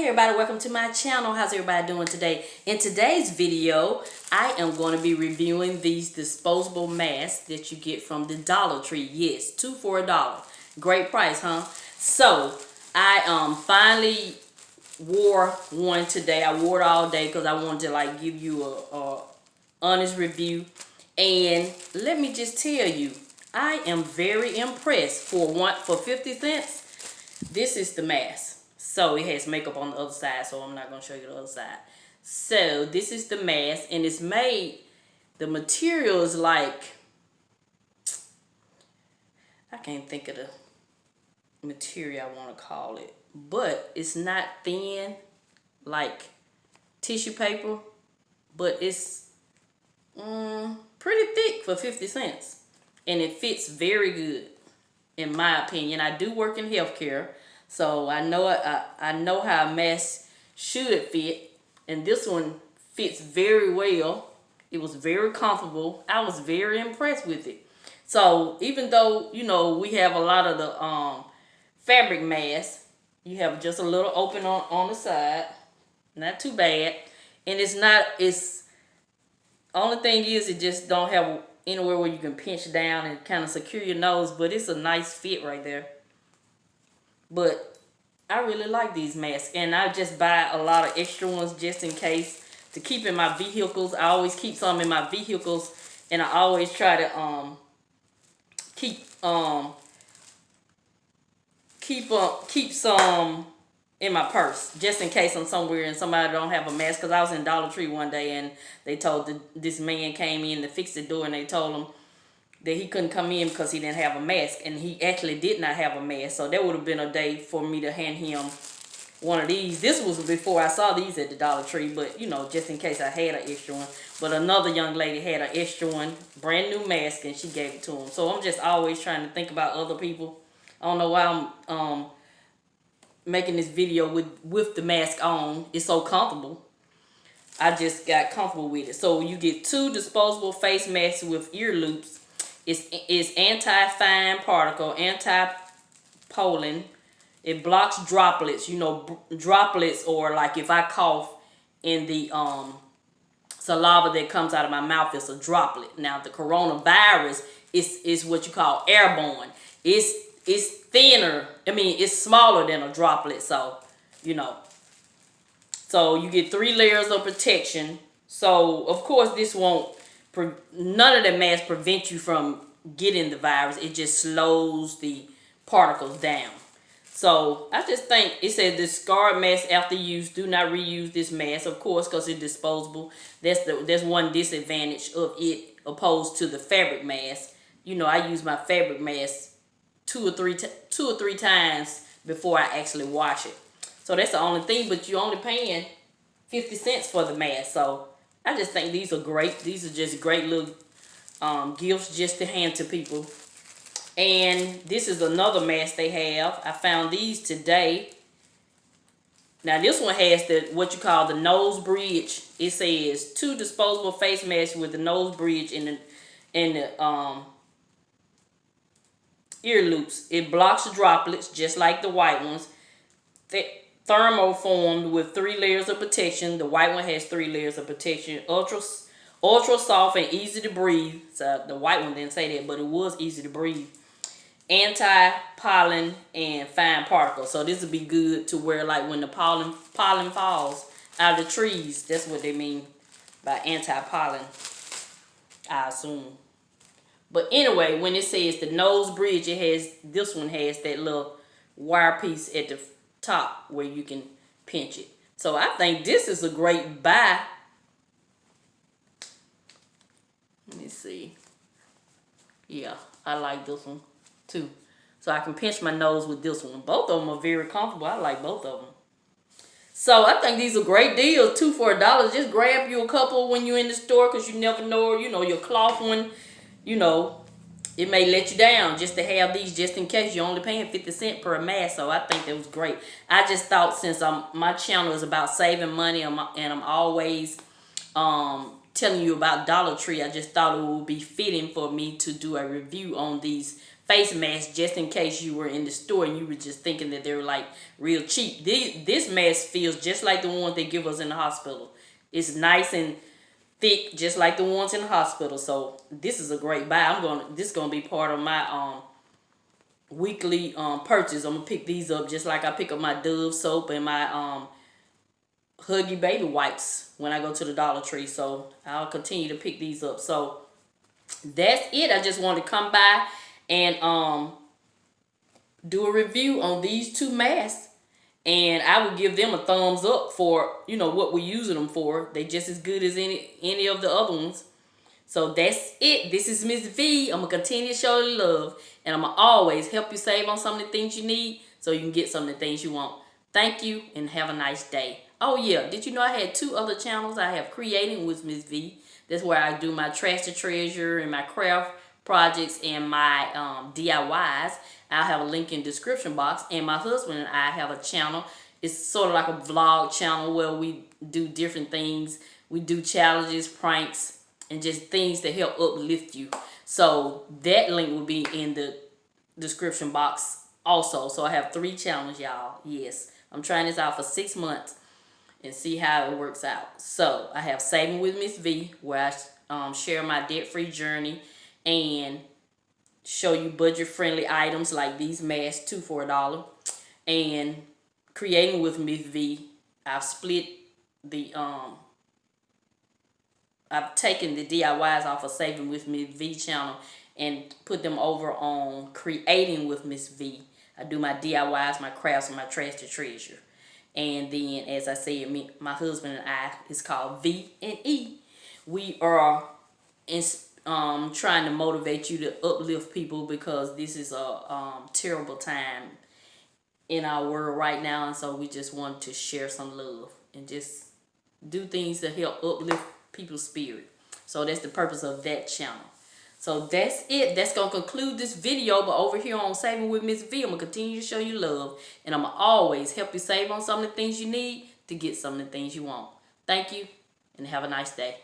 Hey everybody, welcome to my channel. How's everybody doing today? In today's video, I am going to be reviewing these disposable masks that you get from the Dollar Tree. Yes, 2 for $1. Great price, huh? So, I finally wore one today. I wore it all day because I wanted to like give you a honest review. And let me just tell you, I am very impressed. For 50 cents, this is the mask. So it has makeup on the other side, so I'm not going to show you the other side. So this is the mask, and it's made, the material is like, I can't think of the material I want to call it, but it's not thin like tissue paper, but it's pretty thick for 50 cents. And it fits very good, in my opinion. I do work in healthcare, so I know how a mask should fit, and this one fits very well. It was very comfortable. I was very impressed with it. So even though, you know, we have a lot of the fabric masks, you have just a little open on the side, not too bad, and it's only thing is it just don't have anywhere where you can pinch down and kind of secure your nose, but it's a nice fit right there. But I really like these masks, and I just buy a lot of extra ones just in case to keep in my vehicles. I always keep some in my vehicles, and I always try to keep some in my purse just in case I'm somewhere and somebody don't have a mask. Because I was in Dollar Tree one day, and they told this man came in to fix the door, and they told him that he couldn't come in because he didn't have a mask, and he actually did not have a mask. So that would have been a day for me to hand him one of these. This was before I saw these at the Dollar Tree, but you know, just in case I had an extra one. But another young lady had an extra one, brand new mask, and she gave it to him. So I'm just always trying to think about other people. I don't know why I'm making this video with the mask on. It's so comfortable. I just got comfortable with it. So you get 2 disposable face masks with ear loops. It's anti-fine particle, anti-pollen. It blocks droplets. You know, droplets, or like if I cough in the saliva that comes out of my mouth, it's a droplet. Now the coronavirus is what you call airborne. It's thinner. I mean, it's smaller than a droplet. So, you know. So you get 3 layers of protection. So of course this won't. None of the masks prevent you from getting the virus. It just slows the particles down. So I just think it said discard mask after use. Do not reuse this mask, of course, because it's disposable. That's one disadvantage of it opposed to the fabric mask. You know, I use my fabric mask two or three times before I actually wash it. So that's the only thing. But you're only paying 50 cents for the mask. So I just think these are great. These are just great little gifts just to hand to people. And this is another mask they have. I found these today. Now this one has what you call the nose bridge. It says 2 disposable face masks with the nose bridge and the ear loops. It blocks droplets just like the white ones. Thermoformed with 3 layers of protection. The white one has 3 layers of protection. Ultra soft and easy to breathe. So the white one didn't say that, but it was easy to breathe. Anti-pollen and fine particles. So this would be good to wear like when the pollen falls out of the trees. That's what they mean by anti-pollen, I assume. But anyway, when it says the nose bridge, this one has that little wire piece at the top where you can pinch it. So I think this is a great buy. Let me see. Yeah, I like this one too. So I can pinch my nose with this one. Both of them are very comfortable. I like both of them. So I think these are great deals. 2 for $1. Just grab you a couple when you're in the store, because you never know, you know, your cloth one, you know, it may let you down just to have these just in case. You're only paying 50 cents per mask. So I think that was great. I just thought, since my channel is about saving money and I'm always telling you about Dollar Tree, I just thought it would be fitting for me to do a review on these face masks just in case you were in the store and you were just thinking that they were like real cheap. This mask feels just like the ones they give us in the hospital. It's nice and thick, just like the ones in the hospital. So this is a great buy. This is gonna be part of my weekly purchase. I'm gonna pick these up just like I pick up my Dove soap and my Huggy baby wipes when I go to the Dollar Tree. So I'll continue to pick these up. So that's it. I just wanted to come by and do a review on these two masks, and I would give them a thumbs up for, you know, what we're using them for. They just as good as any of the other ones. So that's it. This is Mrs Vee. I'm gonna continue to show you love, and I'm gonna always help you save on some of the things you need so you can get some of the things you want. Thank you and have a nice day. Oh yeah, did you know I had 2 other channels? I have Creating with Mrs Vee. That's where I do my trash to treasure and my craft projects and my DIYs. I'll have a link in the description box. And my husband and I have a channel. It's sort of like a vlog channel where we do different things. We do challenges, pranks, and just things to help uplift you. So that link will be in the description box also. So I have 3 channels, y'all. Yes, I'm trying this out for 6 months and see how it works out. So I have Saving with Miss V, where I share my debt-free journey and show you budget-friendly items like these masks, 2 for $1. And Creating with Miss V, I've split the I've taken the DIYs off of Saving with Miss V channel and put them over on Creating with Miss V. I do my DIYs, my crafts, and my trash to treasure. And then, as I said, my husband and I, it's called V&E. We are trying to motivate you to uplift people, because this is a terrible time in our world right now. And so we just want to share some love and just do things to help uplift people's spirit. So that's the purpose of that channel. So that's it. That's going to conclude this video. But over here on Saving with Miss V, I'm going to continue to show you love. And I'm going to always help you save on some of the things you need to get some of the things you want. Thank you and have a nice day.